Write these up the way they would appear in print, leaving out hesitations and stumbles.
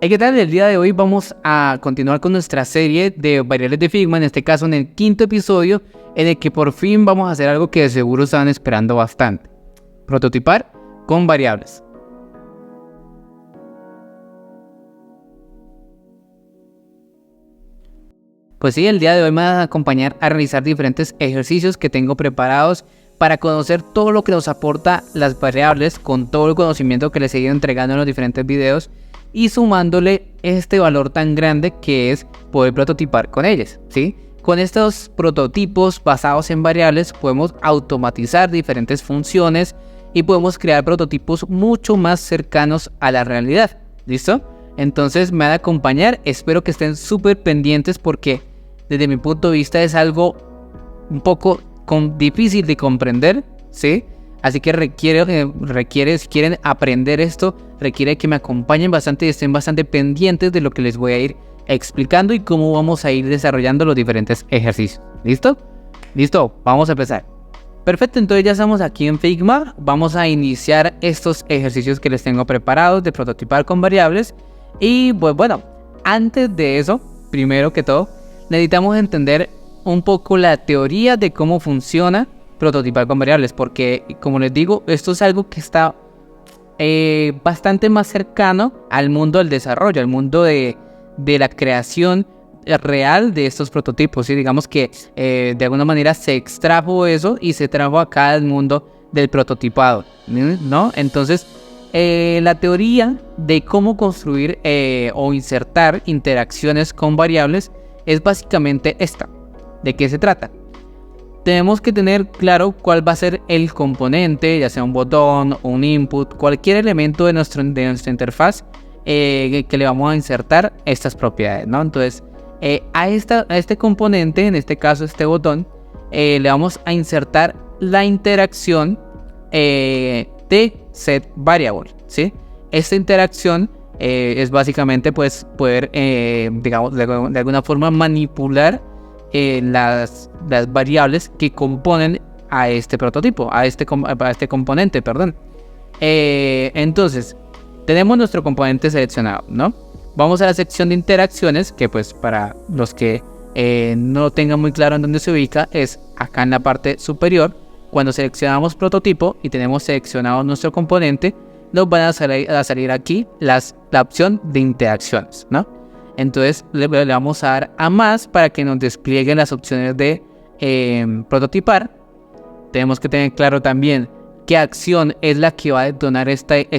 ¿Qué tal? El día de hoy vamos a continuar con nuestra serie de variables de Figma, en este caso en el quinto episodio, en el que por fin vamos a hacer algo que de seguro estaban esperando bastante: prototipar con variables. Pues sí, el día de hoy me van a acompañar a realizar diferentes ejercicios que tengo preparados para conocer todo lo que nos aporta las variables, con todo el conocimiento que les he ido entregando en los diferentes videos, y sumándole este valor tan grande que es poder prototipar con ellas, ¿sí? Con estos prototipos basados en variables podemos automatizar diferentes funciones y podemos crear prototipos mucho más cercanos a la realidad. ¿Listo? Entonces me van a acompañar, espero que estén súper pendientes porque desde mi punto de vista es algo un poco difícil de comprender, ¿sí? Así que requiere, si quieren aprender esto, requiere que me acompañen bastante y estén bastante pendientes de lo que les voy a ir explicando y cómo vamos a ir desarrollando los diferentes ejercicios. ¿Listo? Listo, vamos a empezar. Perfecto, entonces ya estamos aquí en Figma. Vamos a iniciar estos ejercicios que les tengo preparados de prototipar con variables. Y pues bueno, antes de eso, primero que todo, necesitamos entender un poco la teoría de cómo funciona prototipar con variables, porque como les digo, esto es algo que está bastante más cercano al mundo del desarrollo, al mundo de la creación real de estos prototipos, ¿sí? Digamos que de alguna manera se extrajo eso y se trajo acá al mundo del prototipado, ¿no? Entonces la teoría de cómo construir o insertar interacciones con variables es básicamente esta. ¿De qué se trata? Tenemos que tener claro cuál va a ser el componente, ya sea un botón o un input, cualquier elemento de nuestra interfaz que le vamos a insertar estas propiedades, ¿no? Entonces, a este componente, en este caso este botón, le vamos a insertar la interacción de setVariable, ¿sí? Esta interacción es básicamente pues poder, digamos, de alguna forma manipular las variables que componen a este prototipo, a este componente, perdón. Entonces, tenemos nuestro componente seleccionado, ¿no? Vamos a la sección de interacciones, que pues para los que no lo tengan muy claro en dónde se ubica, es acá en la parte superior. Cuando seleccionamos prototipo y tenemos seleccionado nuestro componente, nos van a salir aquí la opción de interacciones, ¿no? Entonces le vamos a dar a más para que nos desplieguen las opciones de prototipar. Tenemos que tener claro también qué acción es la que va a detonar este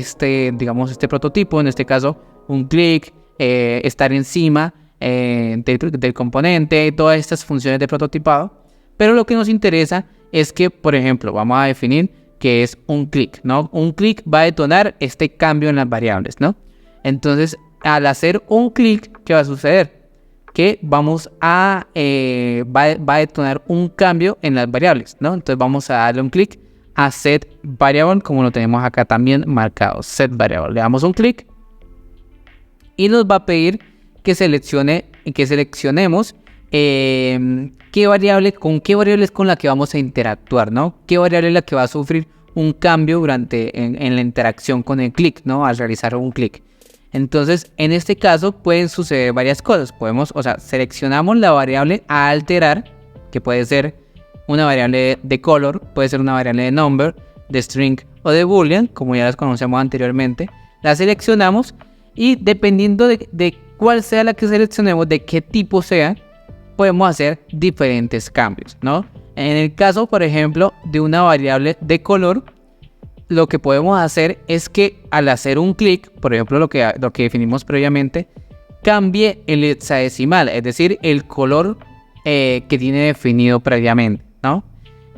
prototipo. En este caso, un clic, estar encima del componente, todas estas funciones de prototipado. Pero lo que nos interesa es que, por ejemplo, vamos a definir que es un clic, ¿no? Un clic va a detonar este cambio en las variables, ¿no? Entonces, al hacer un clic, ¿qué va a suceder? Que va a detonar un cambio en las variables, ¿no? Entonces vamos a darle un clic a setVariable, como lo tenemos acá también marcado, setVariable. Le damos un clic y nos va a pedir que seleccionemos qué variable es con la que vamos a interactuar, ¿no? Qué variable es la que va a sufrir un cambio en la interacción con el clic, ¿no? Al realizar un clic. Entonces, en este caso pueden suceder varias cosas. Seleccionamos la variable a alterar, que puede ser una variable de color, puede ser una variable de number, de string o de boolean, como ya las conocemos anteriormente. La seleccionamos y dependiendo de cuál sea la que seleccionemos, de qué tipo sea, podemos hacer diferentes cambios, ¿no? En el caso, por ejemplo, de una variable de color, lo que podemos hacer es que al hacer un clic, por ejemplo lo que definimos previamente, cambie el hexadecimal, es decir, el color que tiene definido previamente, ¿no?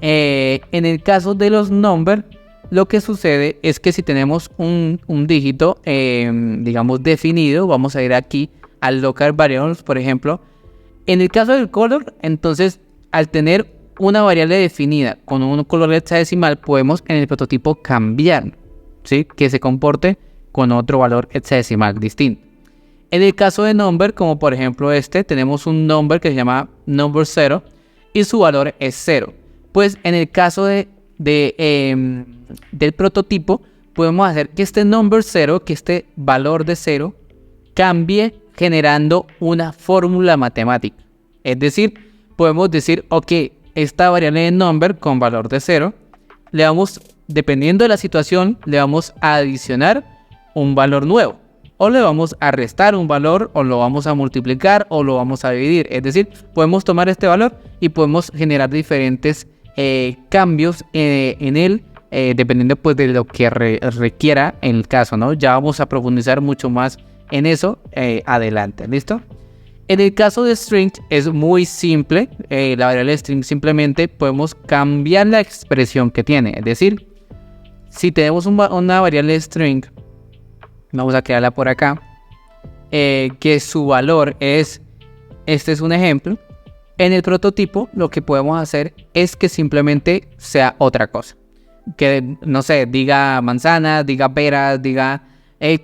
En el caso de los number, lo que sucede es que si tenemos un dígito, digamos, definido, vamos a ir aquí al local variables, por ejemplo. En el caso del color, entonces, al tener una variable definida con un color hexadecimal, podemos en el prototipo cambiar, ¿sí? Que se comporte con otro valor hexadecimal distinto. En el caso de number, como por ejemplo tenemos un number que se llama number 0 y su valor es 0. Pues en el caso del prototipo, podemos hacer que este number 0, que este valor de 0, cambie generando una fórmula matemática. Es decir, podemos decir, ok, esta variable de number con valor de 0, le vamos, dependiendo de la situación, le vamos a adicionar un valor nuevo. O le vamos a restar un valor, o lo vamos a multiplicar, o lo vamos a dividir. Es decir, podemos tomar este valor y podemos generar diferentes cambios en él, dependiendo pues de lo que requiera en el caso, ¿no? Ya vamos a profundizar mucho más en eso adelante, ¿listo? En el caso de string es muy simple. La variable string simplemente podemos cambiar la expresión que tiene. Es decir, si tenemos una variable string, vamos a crearla por acá, que su valor es, este es un ejemplo. En el prototipo lo que podemos hacer es que simplemente sea otra cosa. Que, no sé, diga manzana, diga pera, diga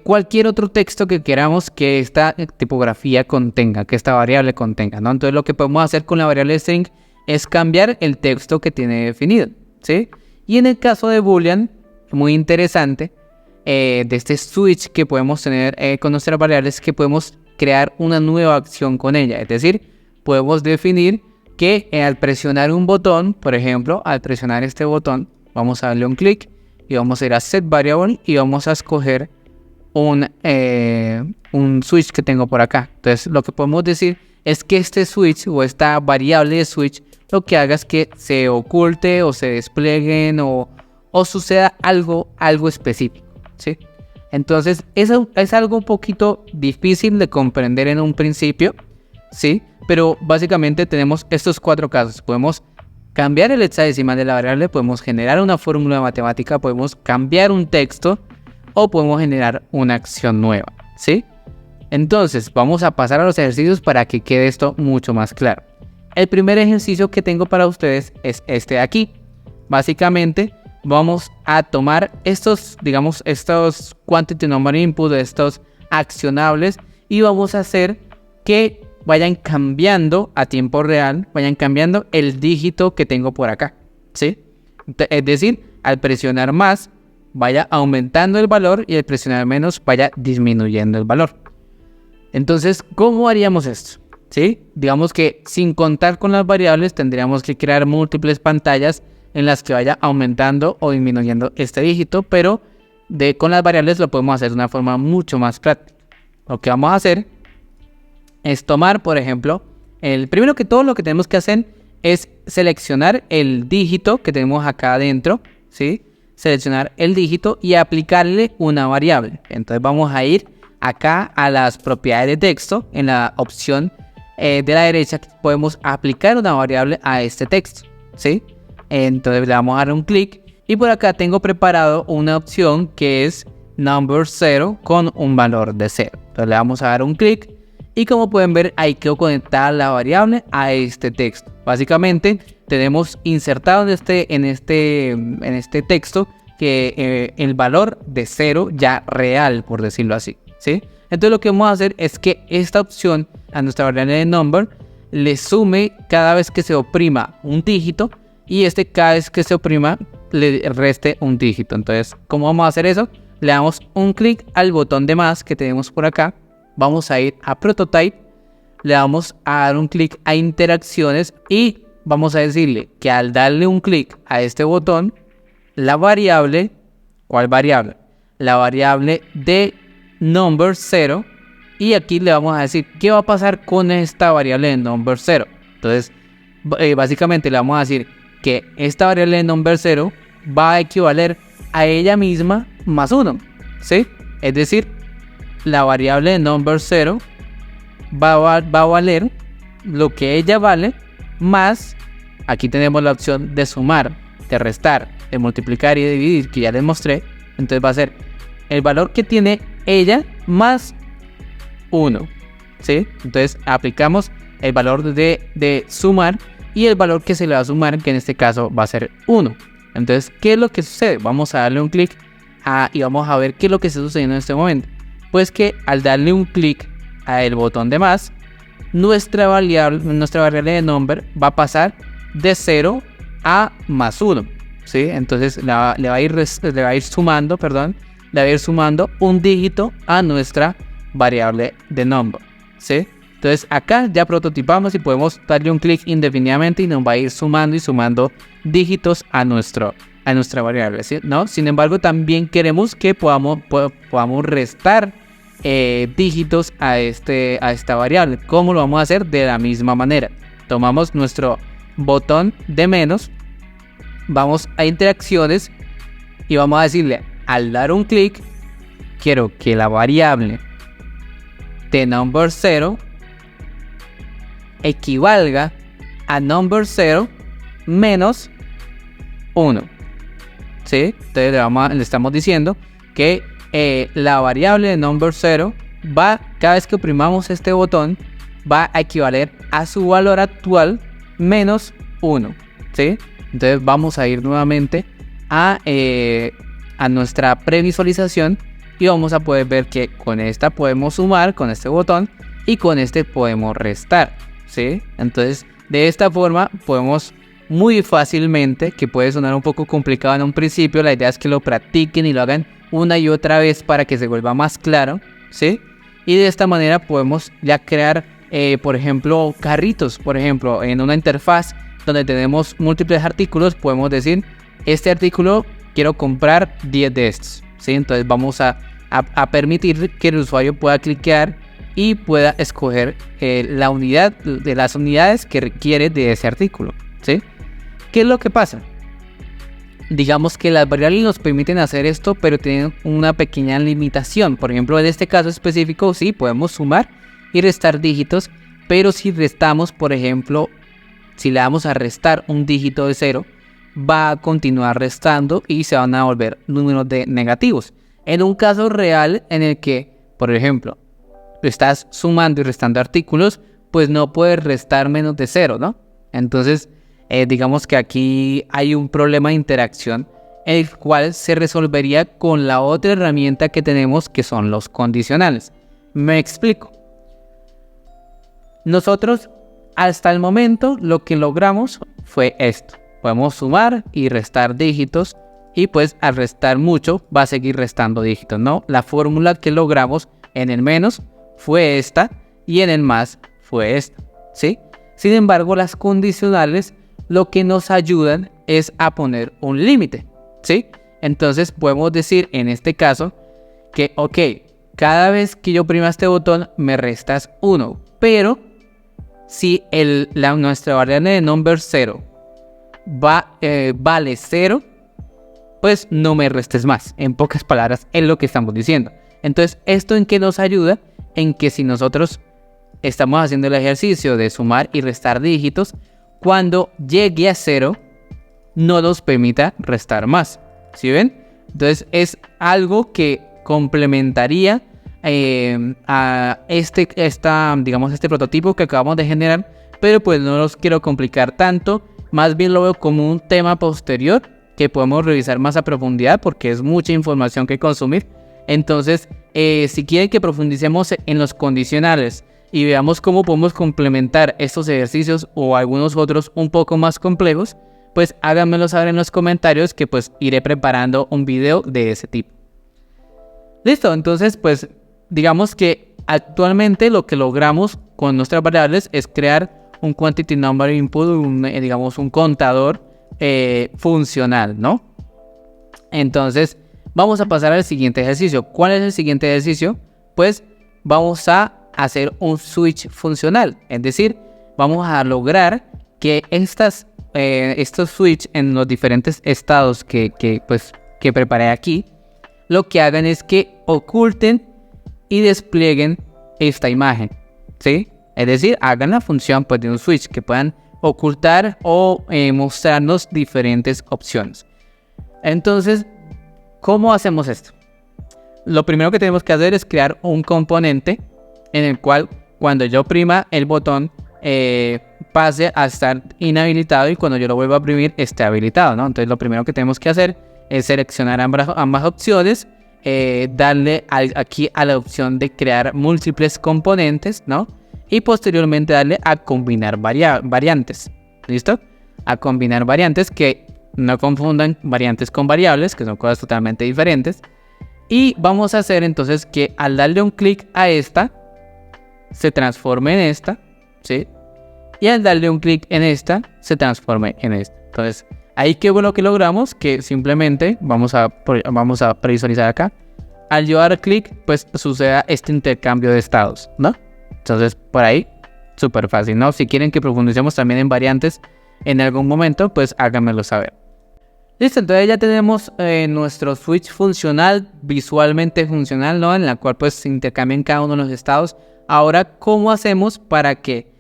cualquier otro texto que queramos que esta tipografía contenga, que esta variable contenga, ¿no? Entonces lo que podemos hacer con la variable string es cambiar el texto que tiene definido, ¿sí? Y en el caso de boolean, muy interesante, de este switch que podemos tener con nuestras variables, que podemos crear una nueva acción con ella. Es decir, podemos definir que al presionar un botón, por ejemplo, al presionar este botón, vamos a darle un clic y vamos a ir a set variable y vamos a escoger un switch que tengo por acá. Entonces lo que podemos decir es que este switch o esta variable de switch lo que haga es que se oculte o se desplieguen o suceda algo específico, ¿sí? Entonces eso es algo un poquito difícil de comprender en un principio, ¿sí? Pero básicamente tenemos estos 4 casos. Podemos cambiar el hexadecimal de la variable, podemos generar una fórmula matemática, podemos cambiar un texto o podemos generar una acción nueva, ¿sí? Entonces vamos a pasar a los ejercicios para que quede esto mucho más claro. El primer ejercicio que tengo para ustedes es este de aquí. Básicamente vamos a tomar estos, digamos, estos quantity number input, estos accionables, y vamos a hacer que vayan cambiando a tiempo real, vayan cambiando el dígito que tengo por acá, ¿sí? Es decir, al presionar más, vaya aumentando el valor y al presionar menos, vaya disminuyendo el valor. Entonces, ¿cómo haríamos esto? ¿Sí? Digamos que sin contar con las variables, tendríamos que crear múltiples pantallas en las que vaya aumentando o disminuyendo este dígito, pero con las variables lo podemos hacer de una forma mucho más práctica. Lo que vamos a hacer es tomar, por ejemplo, primero que todo lo que tenemos que hacer es seleccionar el dígito que tenemos acá adentro, ¿sí? Seleccionar el dígito y aplicarle una variable. Entonces vamos a ir acá a las propiedades de texto, en la opción de la derecha podemos aplicar una variable a este texto, ¿sí? Entonces le vamos a dar un clic y por acá tengo preparado una opción que es number 0 con un valor de 0. Entonces le vamos a dar un clic y como pueden ver ahí quedó conectada la variable a este texto. Básicamente tenemos insertado en este texto que el valor de 0 ya real, por decirlo así, ¿sí? Entonces lo que vamos a hacer es que esta opción a nuestra variable de number le sume cada vez que se oprima un dígito y cada vez que se oprima le reste un dígito. Entonces, ¿cómo vamos a hacer eso? Le damos un clic al botón de más que tenemos por acá. Vamos a ir a Prototype, le vamos a dar un clic a Interacciones y vamos a decirle que al darle un clic a este botón, la variable, ¿cuál variable? La variable de number 0, y aquí le vamos a decir qué va a pasar con esta variable de number 0. Entonces, básicamente le vamos a decir que esta variable de number 0 va a equivaler a ella misma más 1, ¿sí? Es decir, la variable de number 0 va a valer lo que ella vale más, aquí tenemos la opción de sumar, de restar, de multiplicar y de dividir, que ya les mostré. Entonces va a ser el valor que tiene ella más 1, ¿sí? Entonces aplicamos el valor de sumar y el valor que se le va a sumar, que en este caso va a ser 1. Entonces, ¿qué es lo que sucede? Vamos a darle un clic y vamos a ver qué es lo que está sucediendo en este momento. Pues que al darle un clic al botón de más, nuestra variable de number va a pasar de 0 a más 1, ¿sí? Entonces le va a ir sumando un dígito a nuestra variable de number, ¿sí? Entonces acá ya prototipamos y podemos darle un clic indefinidamente y nos va a ir sumando y sumando dígitos a nuestra variable, ¿sí? ¿No? Sin embargo, también queremos que podamos restar dígitos a esta variable. ¿Cómo lo vamos a hacer? De la misma manera. Tomamos nuestro botón de menos, vamos a interacciones y vamos a decirle, al dar un clic, quiero que la variable de number 0 equivalga a number 0 menos 1, ¿sí? Entonces le estamos diciendo que la variable de number 0 cada vez que oprimamos este botón, va a equivaler a su valor actual menos 1, ¿sí? Entonces vamos a ir nuevamente a nuestra previsualización y vamos a poder ver que con esta podemos sumar con este botón y con este podemos restar, ¿sí? Entonces de esta forma podemos muy fácilmente, que puede sonar un poco complicado en un principio, la idea es que lo practiquen y lo hagan una y otra vez para que se vuelva más claro, ¿sí? Y de esta manera podemos ya crear por ejemplo carritos, por ejemplo en una interfaz donde tenemos múltiples artículos, podemos decir este artículo quiero comprar 10 de estos, ¿sí? Entonces vamos a permitir que el usuario pueda cliquear y pueda escoger la unidad de las unidades que requiere de ese artículo, ¿sí? ¿Qué es lo que pasa? Digamos que las variables nos permiten hacer esto, pero tienen una pequeña limitación. Por ejemplo, en este caso específico, sí, podemos sumar y restar dígitos, pero si restamos, por ejemplo, si le damos a restar un dígito de 0, va a continuar restando y se van a volver números negativos. En un caso real en el que, por ejemplo, estás sumando y restando artículos, pues no puedes restar menos de 0, ¿no? Entonces, digamos que aquí hay un problema de interacción, el cual se resolvería con la otra herramienta que tenemos, que son los condicionales. Me explico. Nosotros, hasta el momento, lo que logramos fue esto. Podemos sumar y restar dígitos y pues al restar mucho va a seguir restando dígitos, ¿no? La fórmula que logramos en el menos fue esta y en el más fue esta, ¿sí? Sin embargo, las condicionales lo que nos ayudan es a poner un límite, ¿sí? Entonces podemos decir en este caso que, ok, cada vez que yo oprima este botón me restas 1, pero si nuestra variable de number 0 vale 0, pues no me restes más. En pocas palabras es lo que estamos diciendo. Entonces, ¿esto en qué nos ayuda? En que si nosotros estamos haciendo el ejercicio de sumar y restar dígitos, cuando llegue a 0, no nos permita restar más. ¿Sí ven? Entonces, es algo que complementaría a este prototipo que acabamos de generar, pero pues no los quiero complicar tanto. Más bien lo veo como un tema posterior que podemos revisar más a profundidad porque es mucha información que consumir. Entonces, si quieren que profundicemos en los condicionales y veamos cómo podemos complementar estos ejercicios o algunos otros un poco más complejos, pues háganmelo saber en los comentarios que pues iré preparando un video de ese tipo. Listo, entonces pues digamos que actualmente lo que logramos con nuestras variables es crear un quantity number input, un contador funcional, ¿no? Entonces vamos a pasar al siguiente ejercicio. ¿Cuál es el siguiente ejercicio? Pues vamos a hacer un switch funcional, es decir, vamos a lograr que estos switch en los diferentes estados que preparé aquí, lo que hagan es que oculten y desplieguen esta imagen, ¿sí? Es decir, hagan la función pues, de un switch que puedan ocultar o mostrarnos diferentes opciones. Entonces, ¿cómo hacemos esto? Lo primero que tenemos que hacer es crear un componente en el cual cuando yo oprima el botón pase a estar inhabilitado y cuando yo lo vuelva a oprimir esté habilitado, ¿no? Entonces lo primero que tenemos que hacer es seleccionar ambas opciones, darle aquí a la opción de crear múltiples componentes, ¿no? Y posteriormente darle a combinar variantes, ¿listo? A combinar variantes, que no confundan variantes con variables, que son cosas totalmente diferentes. Y vamos a hacer entonces que al darle un clic a esta, se transforme en esta, ¿sí? Y al darle un clic en esta, se transforme en esta. Entonces, ahí qué bueno que logramos, que simplemente vamos a previsualizar acá. Al yo dar clic, pues suceda este intercambio de estados, ¿no? Entonces, por ahí, súper fácil, ¿no? Si quieren que profundicemos también en variantes en algún momento, pues háganmelo saber. Listo, entonces ya tenemos nuestro switch funcional, visualmente funcional, ¿no? En la cual pues se intercambian cada uno de los estados. Ahora, ¿cómo hacemos para que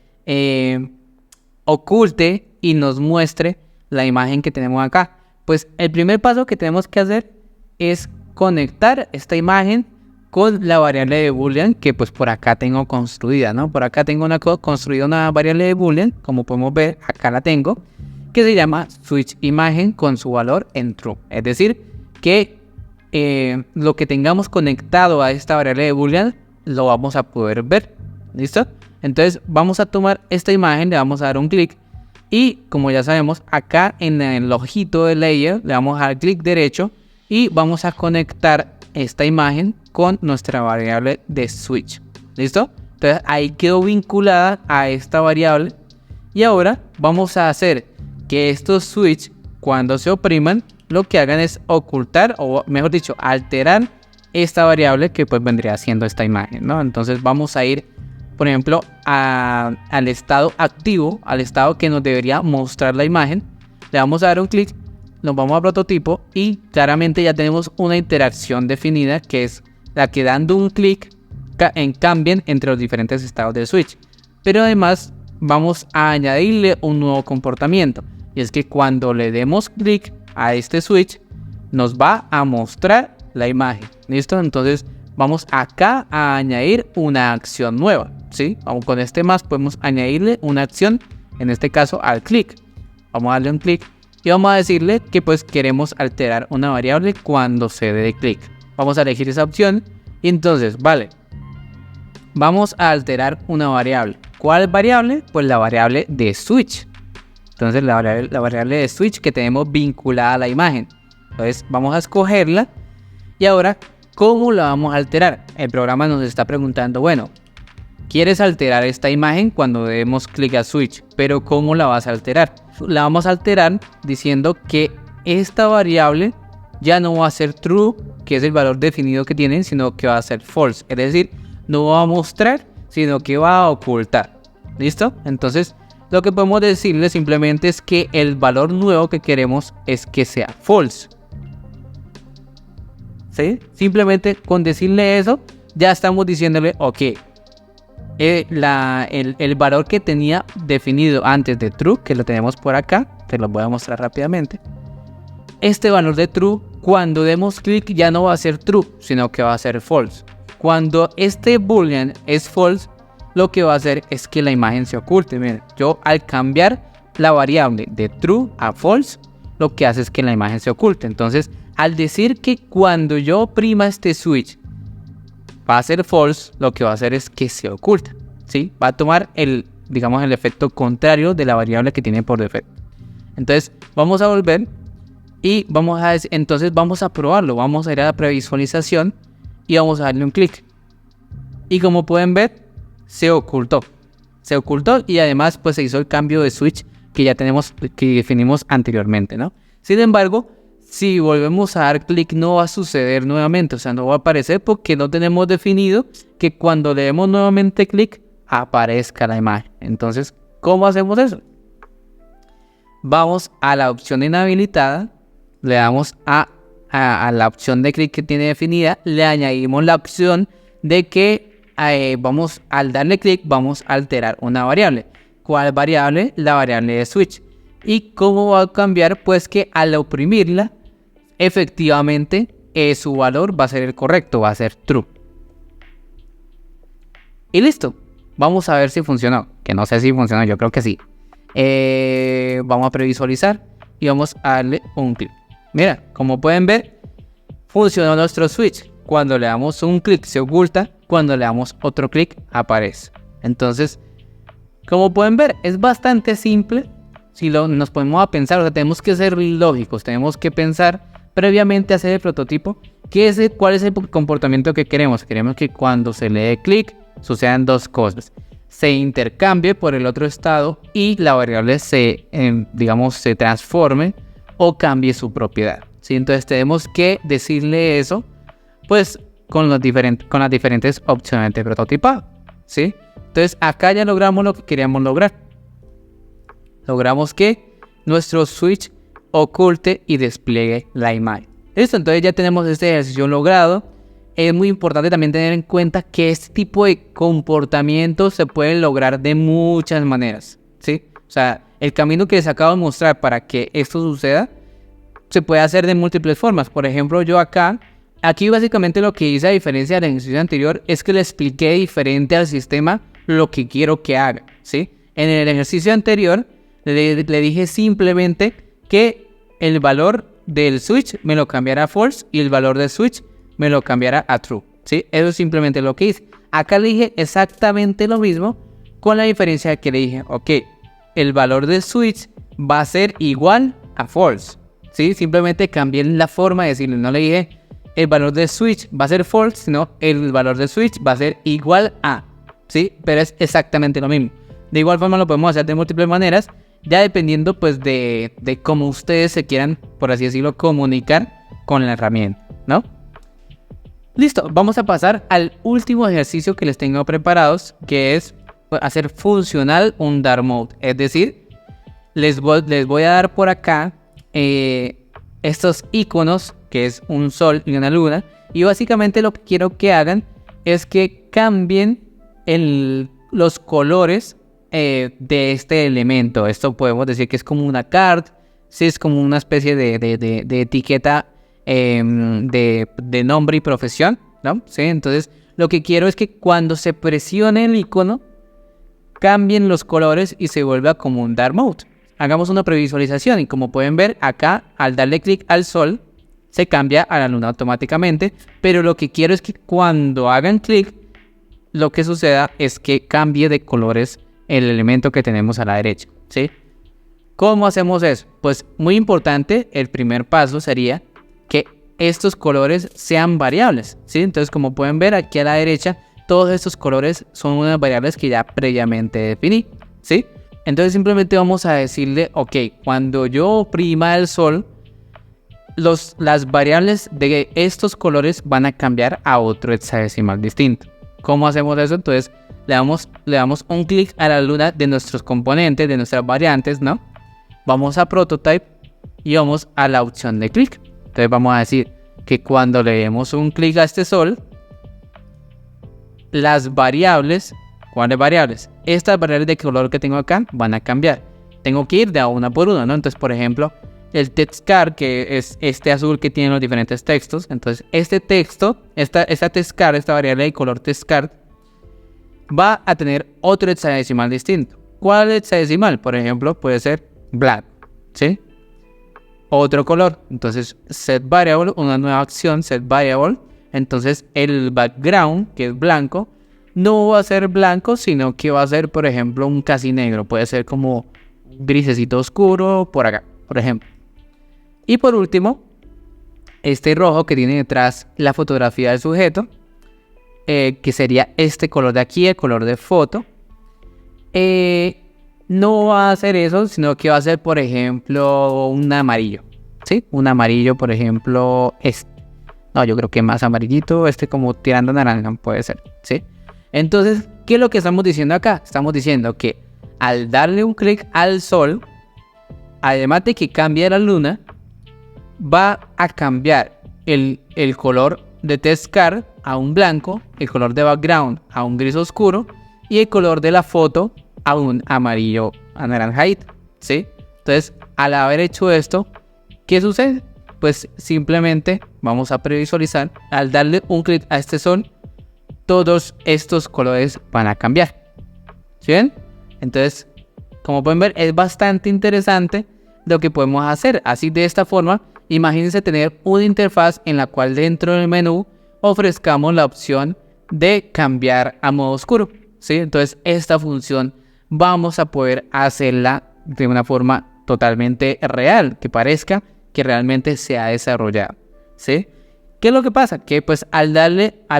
oculte y nos muestre la imagen que tenemos acá? Pues el primer paso que tenemos que hacer es conectar esta imagen con la variable de boolean que pues por acá tengo construida, ¿no? Por acá tengo construida una variable de boolean, como podemos ver, acá la tengo, que se llama switch imagen con su valor en true. Es decir, que lo que tengamos conectado a esta variable de boolean lo vamos a poder ver. ¿Listo? Entonces vamos a tomar esta imagen, le vamos a dar un clic y como ya sabemos, acá en el ojito de layer le vamos a dar clic derecho y vamos a conectar esta imagen con nuestra variable de switch. ¿Listo? Entonces ahí quedó vinculada a esta variable y ahora vamos a hacer que estos switch, cuando se opriman, lo que hagan es ocultar, o mejor dicho, alterar esta variable que pues vendría siendo esta imagen, ¿no? Entonces vamos a ir, por ejemplo, al estado activo, al estado que nos debería mostrar la imagen. Le vamos a dar un clic, nos vamos a prototipo y claramente ya tenemos una interacción definida que es la que dando un clic cambien entre los diferentes estados del switch. Pero además vamos a añadirle un nuevo comportamiento. Y es que cuando le demos clic a este switch, nos va a mostrar la imagen. ¿Listo? Entonces vamos acá a añadir una acción nueva. ¿Sí? Vamos con este más, podemos añadirle una acción, en este caso al clic. Vamos a darle un clic y vamos a decirle que pues queremos alterar una variable cuando se dé clic. Vamos a elegir esa opción y entonces, vale, vamos a alterar una variable. ¿Cuál variable? Pues la variable de switch. Entonces la variable de switch que tenemos vinculada a la imagen. Entonces vamos a escogerla y ahora, ¿cómo la vamos a alterar? El programa nos está preguntando, bueno, ¿quieres alterar esta imagen cuando demos clic a switch? Pero ¿cómo la vas a alterar? La vamos a alterar diciendo que esta variable ya no va a ser true, que es el valor definido que tiene, sino que va a ser false. Es decir, no va a mostrar, sino que va a ocultar. ¿Listo? Entonces, lo que podemos decirle simplemente es que el valor nuevo que queremos es que sea false. ¿Sí? Simplemente con decirle eso, ya estamos diciéndole, ok, el valor que tenía definido antes de true, que lo tenemos por acá, te lo voy a mostrar rápidamente. Este valor de true, cuando demos clic ya no va a ser true, sino que va a ser false. Cuando este boolean es false, lo que va a hacer es que la imagen se oculte. Miren, yo al cambiar la variable de true a false, lo que hace es que la imagen se oculte. Entonces, al decir que cuando yo oprima este switch va a ser false, lo que va a hacer es que se oculta, ¿sí? Va a tomar el efecto contrario de la variable que tiene por defecto. Entonces, vamos a volver y entonces vamos a probarlo. Vamos a ir a la previsualización y vamos a darle un clic. Y como pueden ver, se ocultó. Se ocultó y además pues se hizo el cambio de switch que ya tenemos, que definimos anteriormente, ¿no? Sin embargo, si volvemos a dar clic no va a suceder nuevamente, o sea, no va a aparecer porque no tenemos definido que cuando le demos nuevamente clic aparezca la imagen. Entonces, ¿cómo hacemos eso? Vamos a la opción inhabilitada, le damos a la opción de clic que tiene definida, le añadimos la opción de que al darle clic vamos a alterar una variable. ¿Cuál variable? La variable de switch. ¿Y cómo va a cambiar? Pues que al oprimirla, efectivamente su valor va a ser el correcto, va a ser true. Y listo. Vamos a ver si funcionó. Que no sé si funcionó, yo creo que sí. Vamos a previsualizar y vamos a darle un clic. Mira, como pueden ver, funcionó nuestro switch. Cuando le damos un clic se oculta, cuando le damos otro clic aparece. Entonces, como pueden ver, es bastante simple. Si nos ponemos a pensar, o sea, tenemos que ser lógicos, tenemos que pensar previamente hacer el prototipo ¿Cuál es el comportamiento que queremos? Queremos que cuando se le dé clic sucedan dos cosas. Se intercambie por el otro estado y la variable se transforme o cambie su propiedad, ¿sí? Entonces tenemos que decirle eso pues con las diferentes opciones de prototipado, ¿sí? Entonces acá ya logramos lo que queríamos lograr. Logramos que nuestro switch oculte y despliegue la imagen. Listo, entonces ya tenemos este ejercicio logrado. Es muy importante también tener en cuenta que este tipo de comportamientos se pueden lograr de muchas maneras, ¿sí? O sea, el camino que les acabo de mostrar para que esto suceda se puede hacer de múltiples formas. Por ejemplo, yo aquí básicamente lo que hice a diferencia del ejercicio anterior es que le expliqué diferente al sistema lo que quiero que haga, ¿sí? En el ejercicio anterior le dije simplemente que el valor del switch me lo cambiara a false y el valor del switch me lo cambiara a true, ¿sí? Eso es simplemente lo que hice. Acá le dije exactamente lo mismo, con la diferencia de que le dije, ok, el valor del switch va a ser igual a false, ¿sí? Simplemente cambié la forma de decirle, no le dije el valor del switch va a ser false, sino el valor del switch va a ser igual a, ¿sí? Pero es exactamente lo mismo. De igual forma lo podemos hacer de múltiples maneras, ya dependiendo pues de cómo ustedes se quieran, por así decirlo, comunicar con la herramienta, ¿no? Listo, vamos a pasar al último ejercicio que les tengo preparados, que es hacer funcional un dark mode. Es decir, les voy a dar por acá estos iconos, que es un sol y una luna, y básicamente lo que quiero que hagan es que cambien los colores de este elemento. Esto podemos decir que es como una card, sí, es como una especie de etiqueta de nombre y profesión, ¿no? Sí, entonces lo que quiero es que cuando se presione el icono cambien los colores y se vuelva como un dark mode. Hagamos una previsualización y como pueden ver acá, al darle clic al sol se cambia a la luna automáticamente, pero lo que quiero es que cuando hagan clic lo que suceda es que cambie de colores el elemento que tenemos a la derecha, ¿sí? ¿Cómo hacemos eso? Pues muy importante, el primer paso sería que estos colores sean variables, ¿sí? Entonces, como pueden ver aquí a la derecha, todos estos colores son unas variables que ya previamente definí, ¿sí? Entonces simplemente vamos a decirle, ok, cuando yo oprima el sol, las variables de estos colores van a cambiar a otro hexadecimal distinto. ¿Cómo hacemos eso? Entonces le damos un clic a la luna de nuestros componentes, de nuestras variantes, ¿no? Vamos a Prototype y vamos a la opción de clic. Entonces vamos a decir que cuando le demos un clic a este sol, las variables, ¿cuáles variables? Estas variables de color que tengo acá van a cambiar. Tengo que ir de a una por una, ¿no? Entonces, por ejemplo, el text card, que es este azul que tiene los diferentes textos. Entonces, este texto, esta text card, esta variable de color text card, va a tener otro hexadecimal distinto. ¿Cuál hexadecimal? Por ejemplo, puede ser black, ¿sí? Otro color. Entonces, set variable, una nueva acción, set variable. Entonces, el background, que es blanco, no va a ser blanco, sino que va a ser, por ejemplo, un casi negro. Puede ser como grisecito oscuro por acá, por ejemplo. Y por último, este rojo que tiene detrás la fotografía del sujeto, que sería este color de aquí, el color de foto, no va a ser eso, sino que va a ser, por ejemplo, un amarillo, ¿sí? Un amarillo, por ejemplo, este. No, yo creo que más amarillito, como tirando naranja puede ser, ¿sí? Entonces, ¿qué es lo que estamos diciendo acá? Estamos diciendo que al darle un clic al sol, además de que cambie la luna, va a cambiar el color de text card a un blanco, el color de background a un gris oscuro y el color de la foto a un amarillo anaranjadito, ¿sí? Entonces, al haber hecho esto, ¿qué sucede? Pues simplemente vamos a previsualizar, al darle un clic a este sol, todos estos colores van a cambiar, ¿sí ven? Entonces, como pueden ver, es bastante interesante lo que podemos hacer. Así, de esta forma, imagínense tener una interfaz en la cual dentro del menú ofrezcamos la opción de cambiar a modo oscuro, ¿sí? Entonces, esta función vamos a poder hacerla de una forma totalmente real, que parezca que realmente se ha desarrollado, ¿sí? ¿Qué es lo que pasa? Que pues al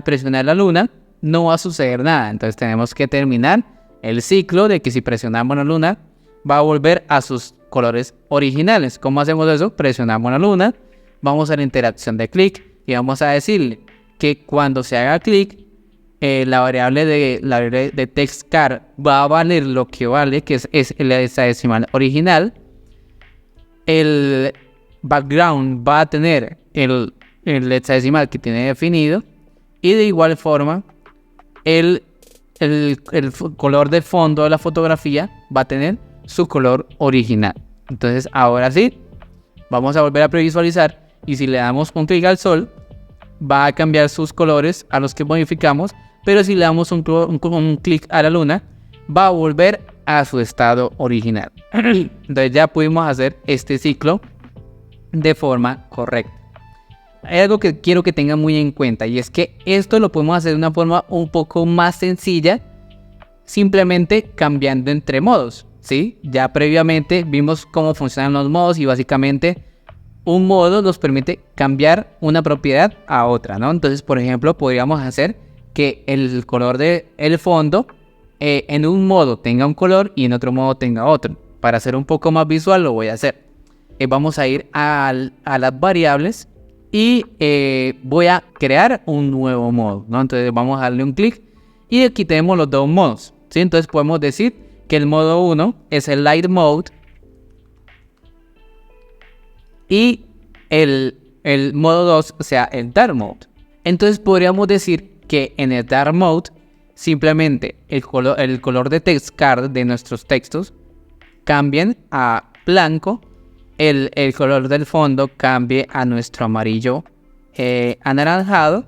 presionar la luna, no va a suceder nada. Entonces tenemos que terminar el ciclo de que si presionamos la luna, va a volver a sus colores originales. ¿Cómo hacemos eso? Presionamos la luna, vamos a la interacción de clic y vamos a decirle que cuando se haga clic, la variable de textChar va a valer lo que vale, que es el hexadecimal original. El background va a tener el hexadecimal que tiene definido, y de igual forma el color de fondo de la fotografía va a tener su color original. Entonces ahora sí, vamos a volver a previsualizar, y si le damos un clic al sol, va a cambiar sus colores a los que modificamos, pero si le damos un clic a la luna, va a volver a su estado original. Entonces ya pudimos hacer este ciclo de forma correcta. Hay algo que quiero que tengan muy en cuenta, y es que esto lo podemos hacer de una forma un poco más sencilla, simplemente cambiando entre modos, ¿sí? Ya previamente vimos cómo funcionan los modos, y básicamente un modo nos permite cambiar una propiedad a otra, ¿no? Entonces, por ejemplo, podríamos hacer que el color del fondo en un modo tenga un color y en otro modo tenga otro. Para hacer un poco más visual lo voy a hacer. Vamos a ir a las variables y voy a crear un nuevo modo, ¿no? Entonces vamos a darle un clic y aquí tenemos los dos modos, ¿sí? Entonces podemos decir que el modo 1 es el Light Mode y el modo 2 sea el Dark Mode. Entonces podríamos decir que en el Dark Mode simplemente el color de textChar de nuestros textos cambien a blanco, el color del fondo cambie a nuestro amarillo anaranjado,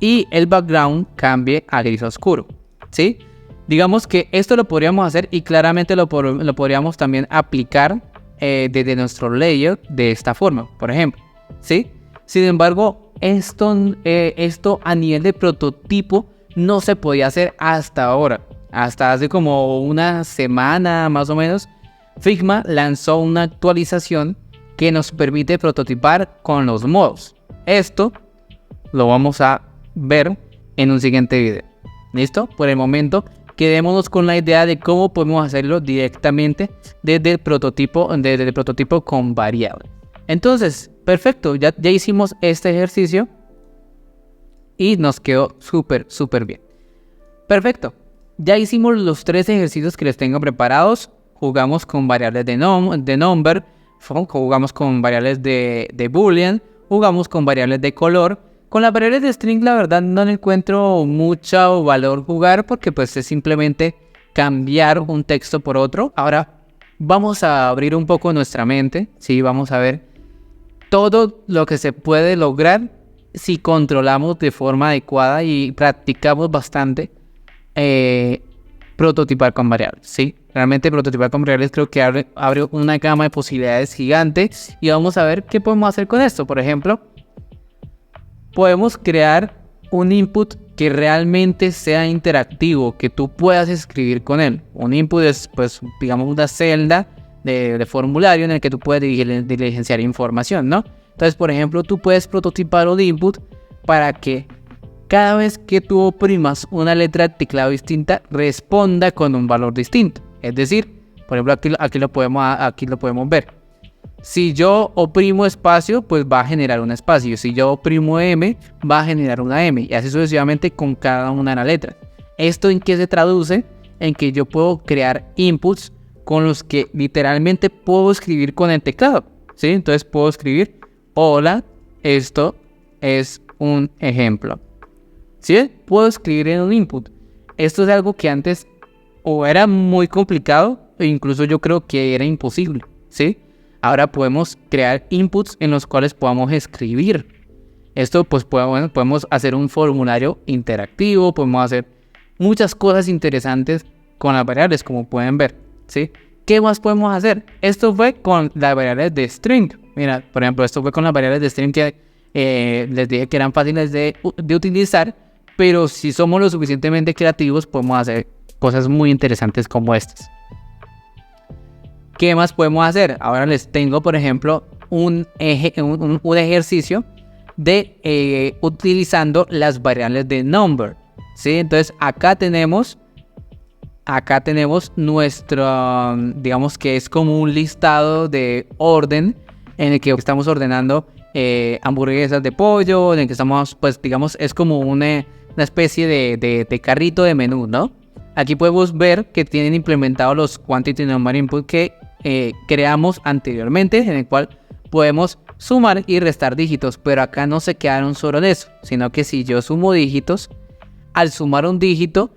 y el background cambie a gris oscuro, ¿sí? Digamos que esto lo podríamos hacer, y claramente lo podríamos también aplicar desde nuestro layout de esta forma, por ejemplo, ¿sí? Sin embargo, esto a nivel de prototipo no se podía hacer hasta ahora. Hasta hace como una semana más o menos, Figma lanzó una actualización que nos permite prototipar con los modos. Esto lo vamos a ver en un siguiente video. ¿Listo? Por el momento, quedémonos con la idea de cómo podemos hacerlo directamente desde el prototipo con variables. Entonces, perfecto, ya hicimos este ejercicio y nos quedó súper bien. Perfecto, ya hicimos los 3 ejercicios que les tengo preparados. Jugamos con variables de number, jugamos con variables de boolean, jugamos con variables de color. Con las variables de string, la verdad no le encuentro mucho valor jugar, porque pues es simplemente cambiar un texto por otro. Ahora vamos a abrir un poco nuestra mente, ¿sí? Vamos a ver todo lo que se puede lograr si controlamos de forma adecuada y practicamos bastante prototipar con variables, ¿sí? Realmente prototipar con variables creo que abre una gama de posibilidades gigante, y vamos a ver qué podemos hacer con esto. Por ejemplo, podemos crear un input que realmente sea interactivo, que tú puedas escribir con él. Un input es, pues, digamos, una celda de formulario en el que tú puedes diligenciar información, ¿no? Entonces, por ejemplo, tú puedes prototipar un input para que cada vez que tú oprimas una letra de teclado distinta, responda con un valor distinto. Es decir, por ejemplo, aquí lo podemos ver. Si yo oprimo espacio, pues va a generar un espacio. Si yo oprimo M, va a generar una M. Y así sucesivamente con cada una de las letras. ¿Esto en qué se traduce? En que yo puedo crear inputs con los que literalmente puedo escribir con el teclado, ¿sí? Entonces puedo escribir: hola, esto es un ejemplo, ¿sí? Puedo escribir en un input. Esto es algo que antes o era muy complicado, e incluso yo creo que era imposible, ¿sí? Ahora podemos crear inputs en los cuales podamos escribir. Esto pues podemos hacer un formulario interactivo, podemos hacer muchas cosas interesantes con las variables, como pueden ver, ¿sí? ¿Qué más podemos hacer? Esto fue con las variables de string. Mira, por ejemplo, esto fue con las variables de string que les dije que eran fáciles de utilizar, pero si somos lo suficientemente creativos podemos hacer cosas muy interesantes como estas. ¿Qué más podemos hacer? Ahora les tengo, por ejemplo, un ejercicio de utilizando las variables de number, ¿sí? Entonces acá tenemos nuestro, digamos que es como un listado de orden en el que estamos ordenando hamburguesas de pollo, en el que estamos, pues digamos, es como una especie de carrito de menú, ¿no? Aquí podemos ver que tienen implementados los quantity number input que creamos anteriormente, en el cual podemos sumar y restar dígitos, pero acá no se quedaron solo en eso, sino que si yo sumo dígitos, al sumar un dígito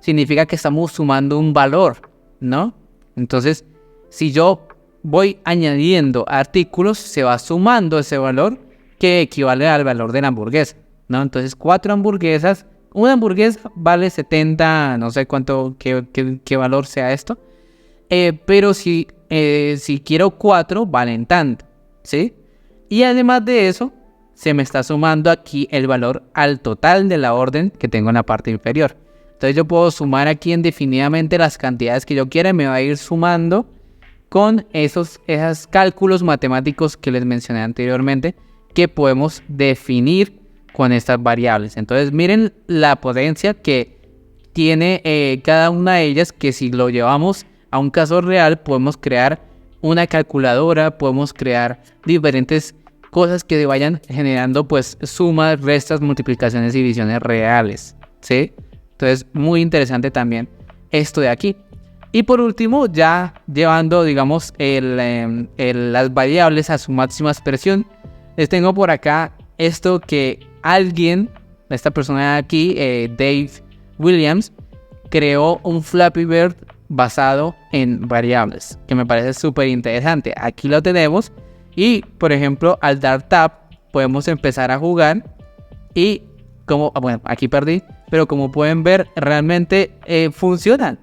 significa que estamos sumando un valor, ¿no? Entonces, si yo voy añadiendo artículos, se va sumando ese valor que equivale al valor de la hamburguesa, ¿no? Entonces, 4 hamburguesas, una hamburguesa vale 70, no sé cuánto, qué valor sea esto, pero si quiero 4, valen tanto, ¿sí? Y además de eso, se me está sumando aquí el valor al total de la orden que tengo en la parte inferior. Entonces yo puedo sumar aquí indefinidamente las cantidades que yo quiera y me va a ir sumando con esos cálculos matemáticos que les mencioné anteriormente que podemos definir con estas variables. Entonces miren la potencia que tiene cada una de ellas, que si lo llevamos a un caso real podemos crear una calculadora, podemos crear diferentes cosas que vayan generando pues sumas, restas, multiplicaciones y divisiones reales, ¿sí? Entonces muy interesante también esto de aquí. Y por último, ya llevando digamos las variables a su máxima expresión, les tengo por acá esto que esta persona de aquí, Dave Williams, creó un Flappy Bird basado en variables, que me parece súper interesante. Aquí lo tenemos y por ejemplo al dar tap podemos empezar a jugar y bueno, aquí perdí, pero como pueden ver realmente funciona,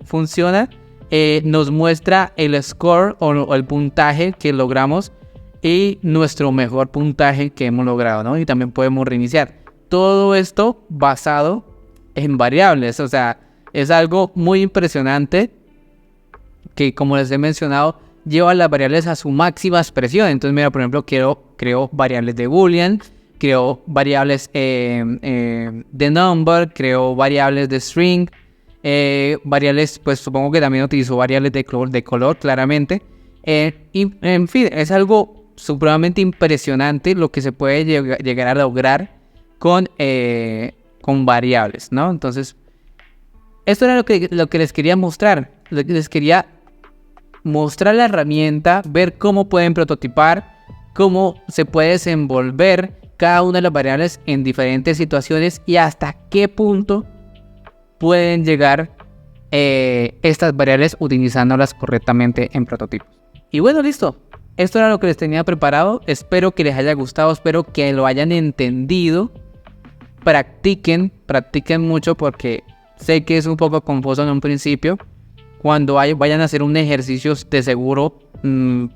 nos muestra el score o el puntaje que logramos y nuestro mejor puntaje que hemos logrado, ¿no? Y también podemos reiniciar todo esto basado en variables. O sea, es algo muy impresionante que, como les he mencionado, lleva las variables a su máxima expresión. Entonces mira, por ejemplo, creo variables de Boolean, creo variables de number, creo variables de string, variables, pues supongo que también utilizo variables de color claramente, y en fin, es algo supremamente impresionante lo que se puede llegar a lograr con variables, ¿no? Entonces esto era lo que les quería mostrar. Les quería mostrar la herramienta, ver cómo pueden prototipar, cómo se puede desenvolver cada una de las variables en diferentes situaciones y hasta qué punto pueden llegar estas variables utilizándolas correctamente en prototipos. Y bueno, listo. Esto era lo que les tenía preparado. Espero que les haya gustado, espero que lo hayan entendido. Practiquen mucho porque sé que es un poco confuso en un principio. Cuando vayan a hacer un ejercicio, de seguro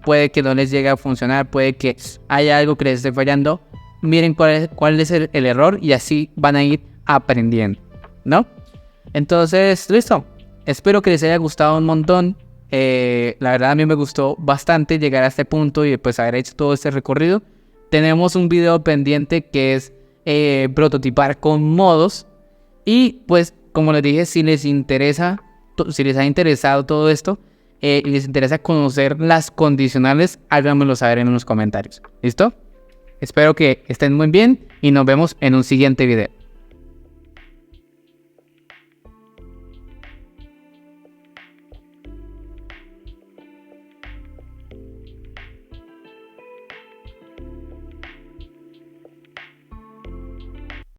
puede que no les llegue a funcionar, puede que haya algo que les esté fallando. Miren cuál es el error y así van a ir aprendiendo, ¿no? Entonces, listo. Espero que les haya gustado un montón. La verdad a mí me gustó bastante llegar a este punto y pues haber hecho todo este recorrido. Tenemos un video pendiente que es prototipar con modos. Y pues como les dije, si les ha interesado todo esto y les interesa conocer las condicionales, háganmelo saber en los comentarios. ¿Listo? Espero que estén muy bien y nos vemos en un siguiente video.